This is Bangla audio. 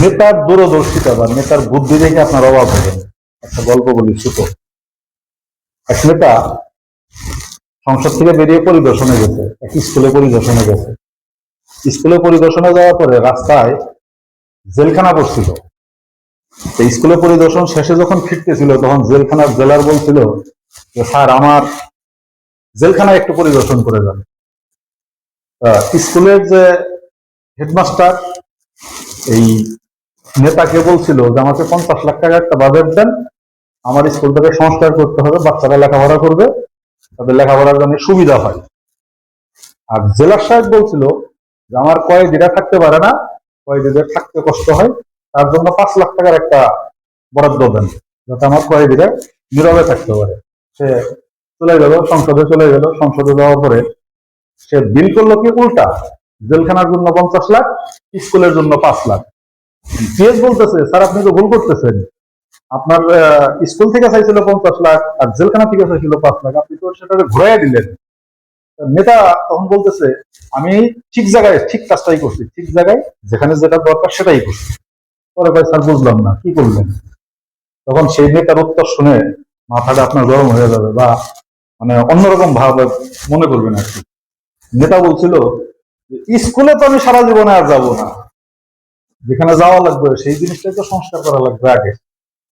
নেতার দূরদর্শিতা বা নেতার বুদ্ধি দেখে আপনার অবাক হবেন। একটা গল্প বলি ছোট। এক নেতা সংসদ থেকে বেরিয়ে পরিদর্শনে গেছে, এক স্কুলে পরিদর্শনে গেছে। স্কুলে পরিদর্শনে যাওয়ার পরে রাস্তায় জেলখানা পড়ছিল। স্কুলে পরিদর্শন শেষে যখন ফিরতেছিল তখন জেলখানার জেলার বলছিল যে স্যার আমার জেলখানায় একটু পরিদর্শন করে যান। স্কুলের যে হেডমাস্টার এই নেতাকে বলছিল যে আমাকে 50 লাখ টাকা একটা বাজেট দেন, আমার স্কুলটাকে সংস্কার করতে হবে, বাচ্চারা লেখাপড়া করবে, তাদের লেখাপড়ার জন্য সুবিধা হয়। আর জেলার সাহেব বলছিল যে আমার কয়েদিরা থাকতে পারে না, কয়েদিদের থাকতে কষ্ট হয়, তার জন্য 5 লাখ টাকার একটা বরাদ্দ দেন যাতে আমার কয়েদিরা নীরবে থাকতে পারে। সে চলে গেল, সংসদে চলে গেল। সংসদে যাওয়ার পরে সে বিল করলো কি উল্টা, জেলখানার জন্য 50 লাখ, স্কুলের জন্য 5 লাখ। পিএস বলতেছে স্যার আপনি তো ভুল করতেছেন, আপনার স্কুল থেকে চাইছিল 50 লাখ আর জেলখানা থেকে চাইছিল 5 লাখ, আপনি তো সেটাকে ঘুরাইয়া দিলেন। নেতা তখন বলতেছে আমি ঠিক জায়গায় ঠিক কাজটাই করছি, ঠিক জায়গায় যেখানে যেটা দরকার সেটাই করছি। পরে ভাই স্যার বুঝলাম না কি করলেন। তখন সেই নেতার উত্তর শুনে মাথাটা আপনার গরম হয়ে যাবে বা মানে অন্যরকম ভাবে মনে করবেন আর কি। নেতা বলছিল স্কুলে তো আমি সারা জীবনে আর যাবো না, যেখানে যাওয়া লাগবে সেই জিনিসটাই তো সংস্কার করা লাগবে আগে।